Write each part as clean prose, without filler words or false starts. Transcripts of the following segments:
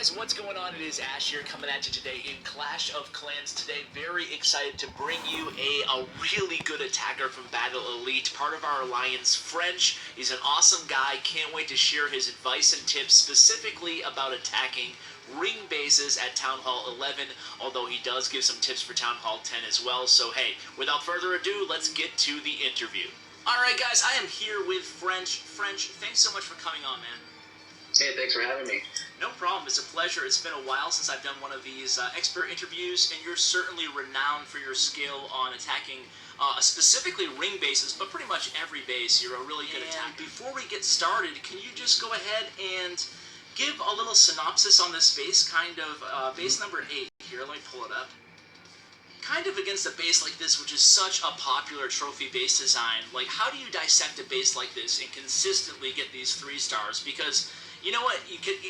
guys, what's going on? It is Ash here coming at you today in Clash of Clans today. Very excited to bring you a really good attacker from Battle Elite, part of our alliance, French. He's an awesome guy. Can't wait to share his advice and tips specifically about attacking ring bases at Town Hall 11, although he does give some tips for Town Hall 10 as well. So hey, without further ado, let's get to the interview. Alright guys, I am here with French. French, thanks so much for coming on, man. Hey, thanks for having me. No problem. It's a pleasure. It's been a while since I've done one of these expert interviews, and you're certainly renowned for your skill on attacking specifically ring bases, but pretty much every base. You're a really good attacker. Before we get started, can you just go ahead and give a little synopsis on this base, kind of base number 8 here. Let me pull it up. Kind of against a base like this, which is such a popular trophy base design, like how do you dissect a base like this and consistently get these 3 stars? Because you know what,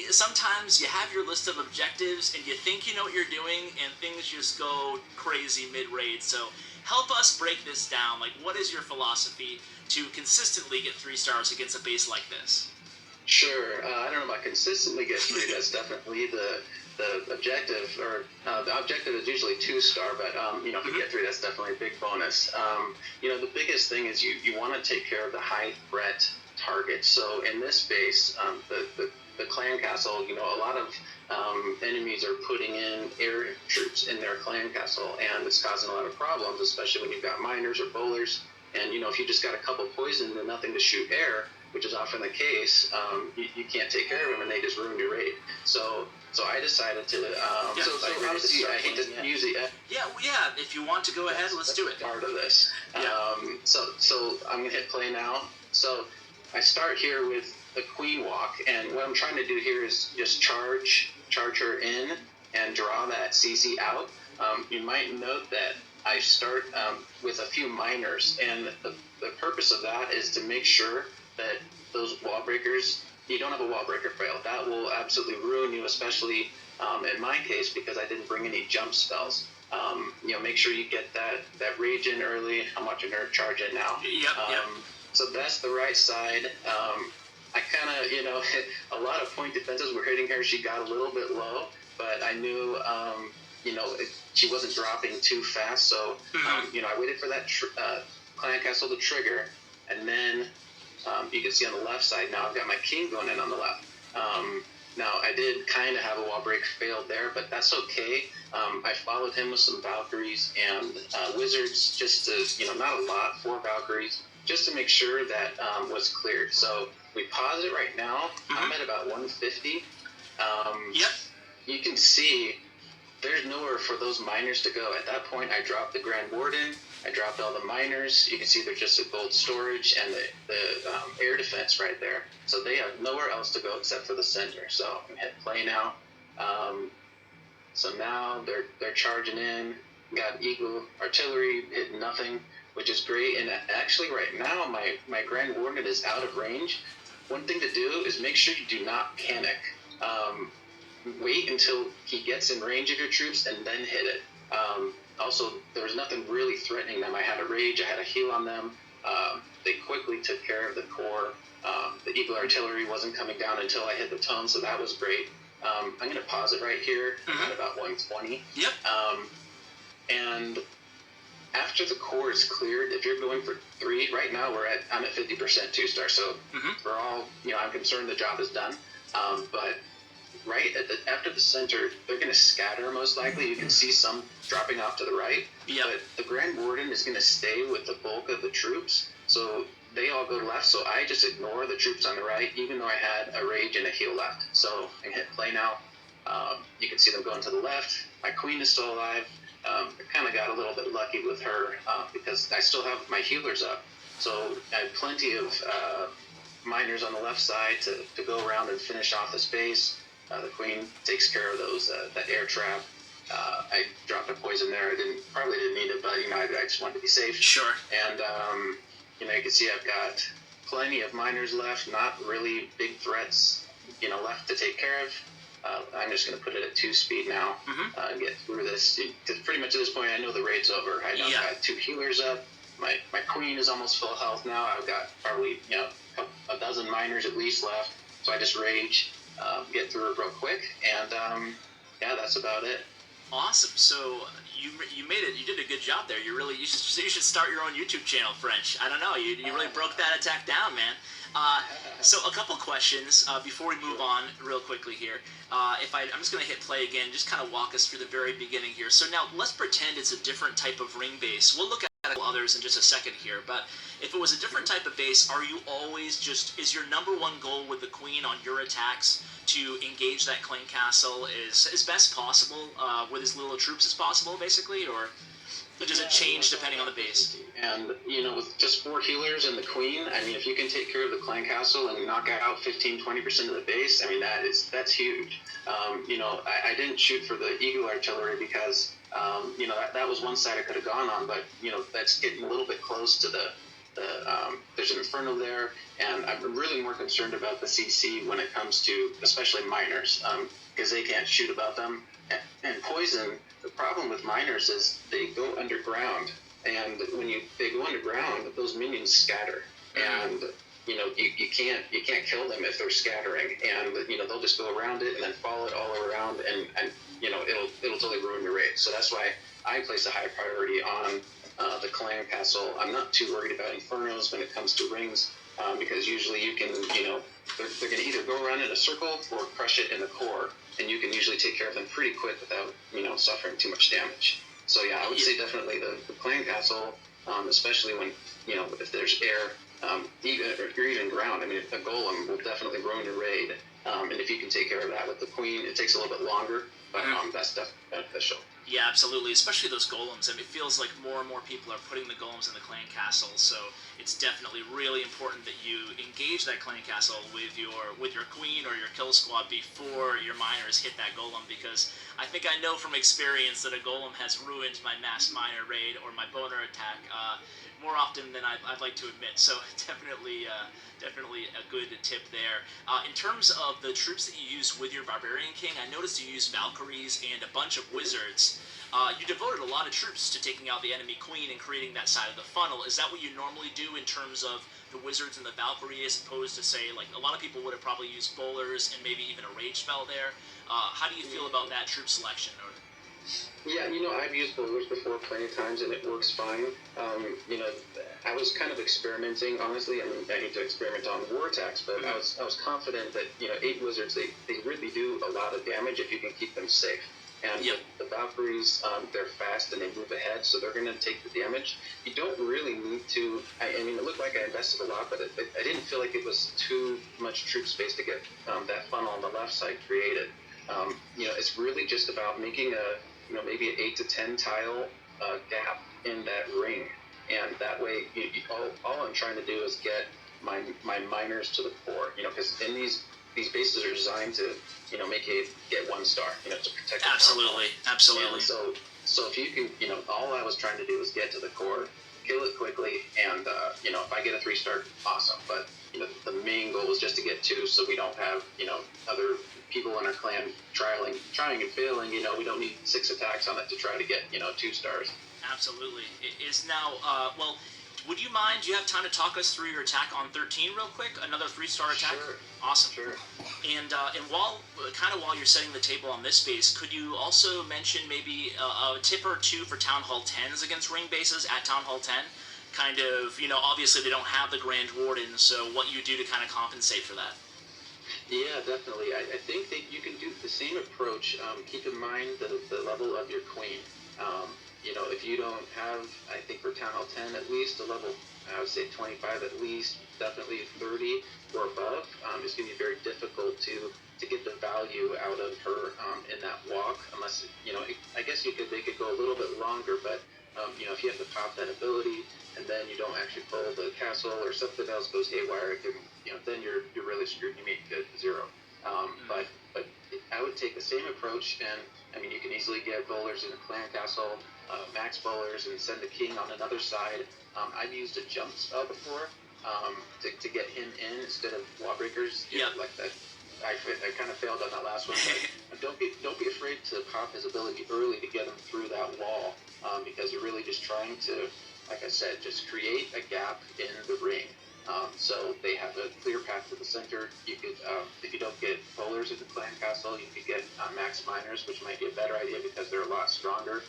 sometimes you have your list of objectives and you think you know what you're doing and things just go crazy mid-raid. So help us break this down. Like, what is your philosophy to consistently get 3 stars against a base like this? Sure. I don't know about consistently get 3. That's definitely the objective, or the objective is usually 2-star, but if you get 3, that's definitely a big bonus. The biggest thing is you want to take care of the high threat targets. So in this base, the clan castle, a lot of enemies are putting in air troops in their clan castle, and it's causing a lot of problems, especially when you've got miners or bowlers. And if you just got a couple poison and nothing to shoot air, which is often the case, you can't take care of them, and they just ruin your raid. So I decided to. Obviously, I hate to use it. Yeah. If you want to go ahead, let's do it. Part of this. Yeah. So I'm gonna hit play now. So I start here with the queen walk, and what I'm trying to do here is just charge her in and draw that CC out. You might note that I start with a few miners, and the purpose of that is to make sure that those wall breakers, you don't have a wall breaker fail. That will absolutely ruin you, especially in my case, because I didn't bring any jump spells. Make sure you get that rage in early. I'm watching her charge in now. Yep. So that's the right side. I kind of, a lot of point defenses were hitting her. She got a little bit low, but I knew, she wasn't dropping too fast. So, I waited for that clan castle to trigger, and then you can see on the left side now I've got my king going in on the left. Now I did kind of have a wall break failed there, but that's okay. I followed him with some Valkyries and wizards, just to, not a lot, 4 Valkyries, just to make sure that was cleared. So we pause it right now. I'm at about 150. Yep. You can see there's nowhere for those miners to go. At that point, I dropped the Grand Warden. I dropped all the miners. You can see there's just a gold storage and the air defense right there. So they have nowhere else to go except for the center. So I'm gonna hit play now. So now they're charging in. Got Eagle Artillery, hit nothing, which is great. And actually right now my Grand Warden is out of range. One thing to do is make sure you do not panic. Wait until he gets in range of your troops and then hit it. Also, there was nothing really threatening them. I had a rage, I had a heal on them. They quickly took care of the core. The Eagle Artillery wasn't coming down until I hit the tone, so that was great. I'm going to pause it right here at about 120. Yep. And after the core is cleared, if you're going for 3, right now I'm at 50% 2-star, so for all, I'm concerned the job is done. But right after the center, they're going to scatter most likely. You can see some dropping off to the right. Yep. But the Grand Warden is going to stay with the bulk of the troops, so they all go left. So I just ignore the troops on the right, even though I had a rage and a heal left. So I can hit play now. You can see them going to the left. My queen is still alive. I kind of got a little bit lucky with her because I still have my healers up. So I have plenty of miners on the left side to go around and finish off the space. The queen takes care of those, that air trap. I dropped a poison there. I probably didn't need it, but I just wanted to be safe. Sure. And you can see I've got plenty of miners left. Not really big threats, left to take care of. I'm just going to put it at 2 speed now and get through this. Because pretty much at this point, I know the raid's over. I know I've got 2 healers up. My queen is almost full health now. I've got probably a dozen miners at least left. So I just rage. get through it real quick, and yeah, that's about it. Awesome. So you made it. You did a good job there. You should start your own YouTube channel, French. I don't know. You really broke that attack down, man. So a couple questions before we move on, real quickly here. I'm just gonna hit play again. Just kind of walk us through the very beginning here. So now let's pretend it's a different type of ring base. We'll look at others in just a second here, but if it was a different type of base, are you always is your number one goal with the queen on your attacks to engage that claim castle as best possible with as little troops as possible, basically, or does it change depending on the base? And with just 4 healers and the queen, I mean, if you can take care of the clan castle and knock out 15-20% of the base, I mean, that's huge. I didn't shoot for the eagle artillery because that was one side I could have gone on, but that's getting a little bit close to the there's an inferno there, and I'm really more concerned about the CC when it comes to especially miners, because they can't shoot about them. And poison, the problem with miners is they go underground, and when they go underground, those minions scatter, and you can't kill them if they're scattering, and they'll just go around it and then follow it all around, and it'll totally ruin your raid. So that's why I place a high priority on the clan castle. I'm not too worried about infernos when it comes to rings, because usually you can they're going to either go around in a circle or crush it in the core, and you can usually take care of them pretty quick without suffering too much damage. So yeah, I would say definitely the clan castle, especially when if there's air, even ground. I mean, a golem will definitely ruin your raid, and if you can take care of that with the queen, it takes a little bit longer, but that's definitely beneficial. Yeah, absolutely. Especially those golems. I mean, it feels like more and more people are putting the golems in the clan castle, so it's definitely really important that you engage that clan castle with your queen or your kill squad before your miners hit that golem, because I think I know from experience that a golem has ruined my mass miner raid or my boner attack more often than I'd like to admit. So definitely a good tip there. In terms of the troops that you use with your Barbarian King, I noticed you use Valkyries and a bunch of Wizards. You devoted a lot of troops to taking out the enemy queen and creating that side of the funnel. Is that what you normally do in terms of the Wizards and the Valkyrie, as opposed to, say, like a lot of people would have probably used bowlers and maybe even a rage spell there? How do you feel about that troop selection? Yeah, I've used bowlers before plenty of times, and it works fine. I was kind of experimenting, honestly. I mean, I need to experiment on war attacks, but I was confident that 8 wizards, they really do a lot of damage if you can keep them safe. And the Valkyries, they're fast and they move ahead, so they're going to take the damage. You don't really need to. I mean, it looked like I invested a lot, but I didn't feel like it was too much troop space to get that funnel on the left side created. It's really just about making maybe an 8 to 10 tile gap in that ring, and that way, all I'm trying to do is get my miners to the core. Because in these bases are designed to make it get 1 star. To protect. Absolutely. And so if you can, all I was trying to do was get to the core, kill it quickly, and if I get a 3-star, awesome. But the main goal was just to get 2, so we don't have other people in our clan trying and failing. We don't need 6 attacks on it to try to get 2 stars. Absolutely. It is now. Well, would you mind? Do you have time to talk us through your attack on 13 real quick? Another 3-star attack. Sure. Awesome. Sure. And while you're setting the table on this base, could you also mention maybe a tip or two for Town Hall 10s against ring bases at Town Hall 10? Kind of, obviously they don't have the Grand Warden, so what you do to kind of compensate for that. Yeah, definitely. I think that you can do the same approach. Keep in mind the level of your queen. If you don't have, I think for Town Hall 10 at least, a level, I would say 25 at least, definitely 30 or above, it's going to be very difficult to get the value out of her in that walk, unless, I guess they could go a little bit longer, but, if you have to pop that ability, and then you don't actually pull the castle or something else goes haywire, then you're really screwed. You may get 0. But I would take the same approach, and I mean, you can easily get bowlers in a clan castle, max bowlers, and send the king on another side. I've used a jump spell before to get him in instead of wall breakers. Like that. I kind of failed on that last one. But don't be afraid to pop his ability early to get him through that wall, because you're really just trying to, like I said, just create a gap in the ring. So they have a clear path to the center. You could, if you don't get bowlers at the clan castle, you could get max miners, which might be a better idea because they're a lot stronger.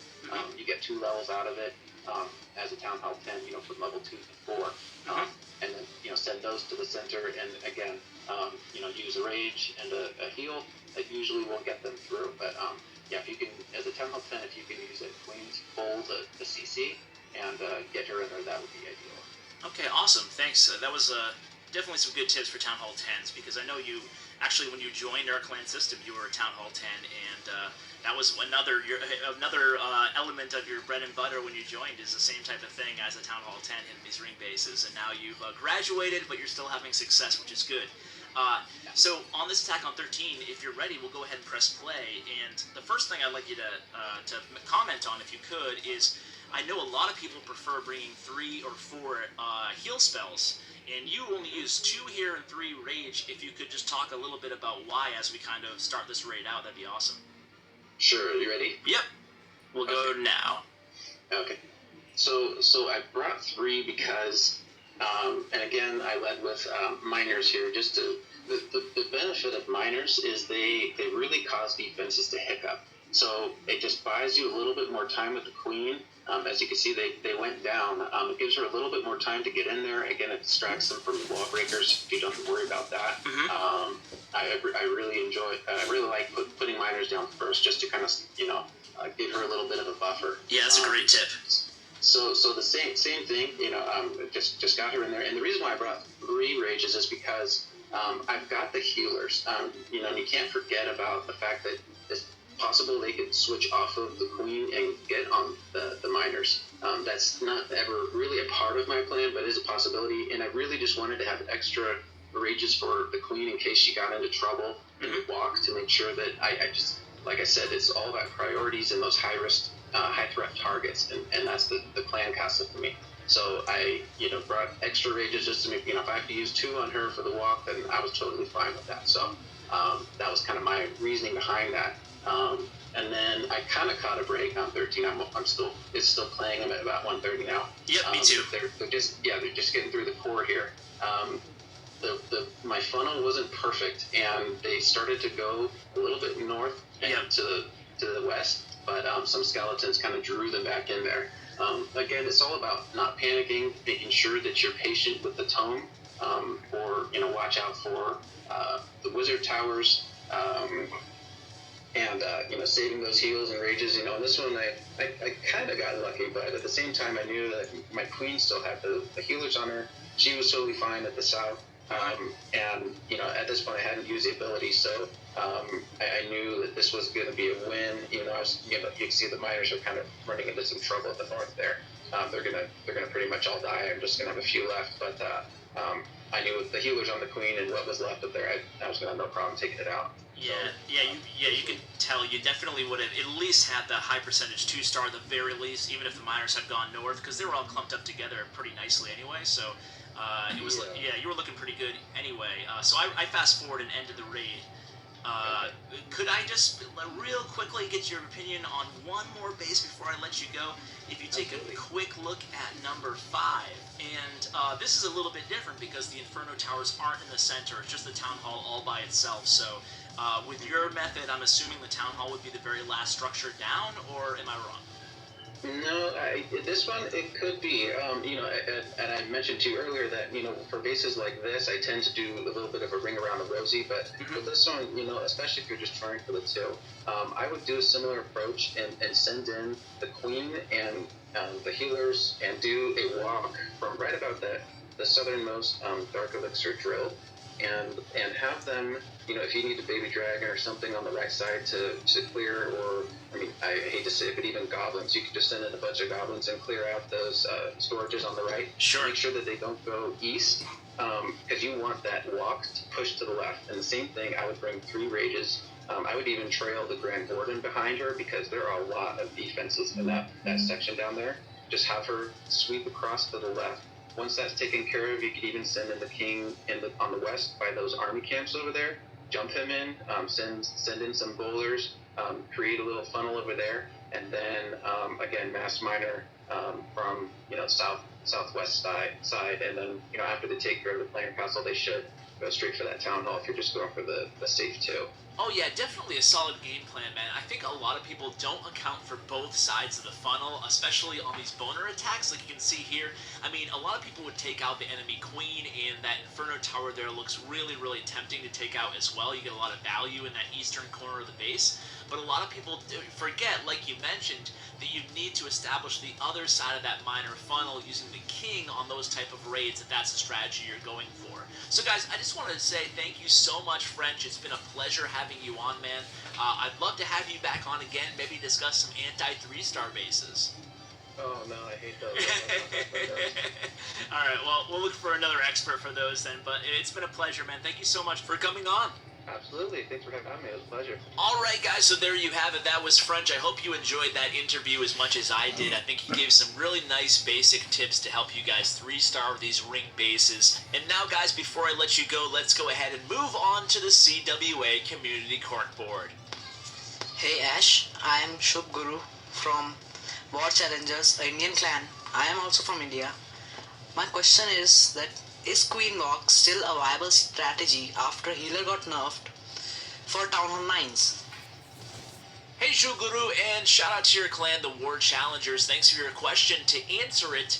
You get 2 levels out of it. As a Town Hall 10, from level 2 to 4. And then, send those to the center, and again, use a rage and a heal. That usually will get them through. But yeah, if you can, as a Town Hall 10, if you can use a Queen's Bowl, the CC, and get her in there, that would be ideal. Okay, awesome. Thanks. That was definitely some good tips for Town Hall 10s, because I know you actually, when you joined our clan system, you were a Town Hall 10, and that was another element of your bread and butter when you joined, is the same type of thing as a Town Hall 10 in these ring bases. And now you've graduated, but you're still having success, which is good. So on this Attack on 13, if you're ready, we'll go ahead and press play. And the first thing I'd like you to comment on, if you could, is I know a lot of people prefer bringing 3 or 4 heal spells, and you only use 2 here and 3 rage. If you could just talk a little bit about why as we kind of start this raid out, that'd be awesome. Sure, you ready? Yep. We'll go now. Okay. So I brought 3 because, and again, I led with miners here. Just to the benefit of miners is they really cause defenses to hiccup. So it just buys you a little bit more time with the queen. As you can see, they went down. It gives her a little bit more time to get in there. Again, it distracts them from the wall breakers. You don't have to worry about that. I really enjoy. I really like putting miners down first, just to kind of give her a little bit of a buffer. Yeah, that's a great tip. So the same thing. Just got her in there. And the reason why I brought 3 rages is because I've got the healers. And you can't forget about the fact that it's possible they could switch off of the queen and get on the miners. That's not ever really a part of my plan, but it is a possibility. And I really just wanted to have extra rages for the queen in case she got into trouble in the walk, to make sure that I just, like I said, it's all about priorities and those high risk, high threat targets, and that's the clan castle for me. So I, brought extra rages just to make, if I have to use 2 on her for the walk, then I was totally fine with that. So that was kind of my reasoning behind that. And then I kind of caught a break on 13. It's still playing. I'm at about 130 now. Yep, me too. They're just getting through the core here. My funnel wasn't perfect, and they started to go a little bit north and to the west, but some skeletons kind of drew them back in there. Again, it's all about not panicking, making sure that you're patient with the tome, or watch out for the wizard towers, and saving those heals and rages. And this one I kind of got lucky, but at the same time I knew that my queen still had the healers on her. She was totally fine at the south. And at this point I hadn't used the ability, so I knew that this was going to be a win. You can see the miners are kind of running into some trouble at the north there. They're gonna pretty much all die. I'm just gonna have a few left, but I knew with the healers on the queen and what was left of there, I was gonna have no problem taking it out. You can tell you definitely would have at least had the high percentage 2-star at the very least, even if the miners had gone north, because they were all clumped up together pretty nicely anyway. So it was you were looking pretty good anyway. So I fast forward and ended the raid. Could I just real quickly get your opinion on one more base before I let you go? If you take a quick look at number 5, and this is a little bit different because the Inferno Towers aren't in the center, it's just the Town Hall all by itself. So with your method, I'm assuming the Town Hall would be the very last structure down, or am I wrong? No, this one, it could be. And I mentioned to you earlier that, for bases like this, I tend to do a little bit of a ring around the rosy, but with this one, especially if you're just trying for the 2, I would do a similar approach and send in the queen and the healers and do a walk from right about the southernmost Dark Elixir drill, and have them, if you need a baby dragon or something on the right side to clear, or, I hate to say it, but even goblins, you can just send in a bunch of goblins and clear out those storages on the right. Sure. Make sure that they don't go east, because you want that walk to push to the left. And the same thing, I would bring 3 rages. I would even trail the Grand Warden behind her, because there are a lot of defenses in that section down there. Just have her sweep across to the left. Once that's taken care of, you could even send in the king on the west by those army camps over there. Jump him in, send in some bowlers, create a little funnel over there, and then again, mass miner from southwest side, and then after they take care of the planar castle, they should go straight for that town hall if you're just going for the safe two. Oh yeah, definitely a solid game plan, man. I think a lot of people don't account for both sides of the funnel, especially on these boner attacks. Like you can see here, I mean, a lot of people would take out the enemy queen, and that Inferno Tower there looks really, really tempting to take out as well. You get a lot of value in that eastern corner of the base. But a lot of people forget, like you mentioned, that you need to establish the other side of that minor funnel using the king on those type of raids if that's the strategy you're going for. So guys, I just wanted to say thank you so much, French. It's been a pleasure having you on, man. I'd love to have you back on again, maybe discuss some anti-3-star bases. Oh no, I hate those. All right, well, we'll look for another expert for those then, but it's been a pleasure, man. Thank you so much for coming on. Absolutely. Thanks for having me. It was a pleasure. All right, guys, so there you have it. That was French. I hope you enjoyed that interview as much as I did. I think he gave some really nice basic tips to help you guys 3-star these ring bases. And now, guys, before I let you go, let's go ahead and move on to the CWA Community Corkboard. Hey Ash, I am Shubh Guru from War Challengers, an Indian clan. I am also from India. My question is that is Queen Walk still a viable strategy after Healer got nerfed for Town Hall 9s? Hey Shuguru, and shout out to your clan, the War Challengers. Thanks for your question. To answer it,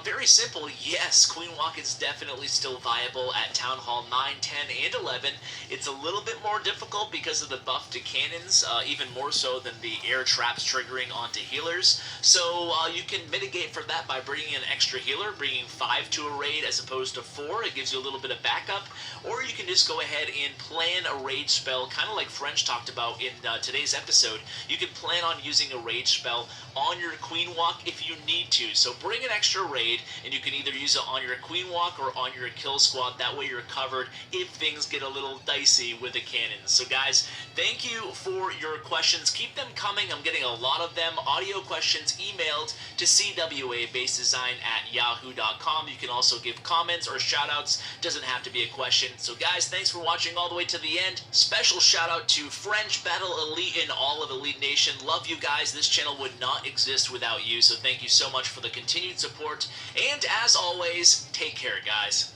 very simple, yes, Queen Walk is definitely still viable at Town Hall 9, 10, and 11. It's a little bit more difficult because of the buff to cannons, even more so than the air traps triggering onto healers. So you can mitigate for that by bringing an extra healer, bringing 5 to a raid as opposed to 4. It gives you a little bit of backup. Or you can just go ahead and plan a rage spell, kind of like French talked about in today's episode. You can plan on using a rage spell on your Queen Walk if you need to. So bring an extra raid, and you can either use it on your Queen Walk or on your kill squad. That way you're covered if things get a little dicey with the cannons. So guys, thank you for your questions. Keep them coming. I'm getting a lot of them. Audio questions emailed to cwabasedesign@yahoo.com. You can also give comments or shout outs. Doesn't have to be a question. So guys, thanks for watching all the way to the end. Special shout out to French, Battle Elite, and all of Elite Nation. Love you guys. This channel would not exist without you. So thank you so much for the continued support. And as always, take care, guys.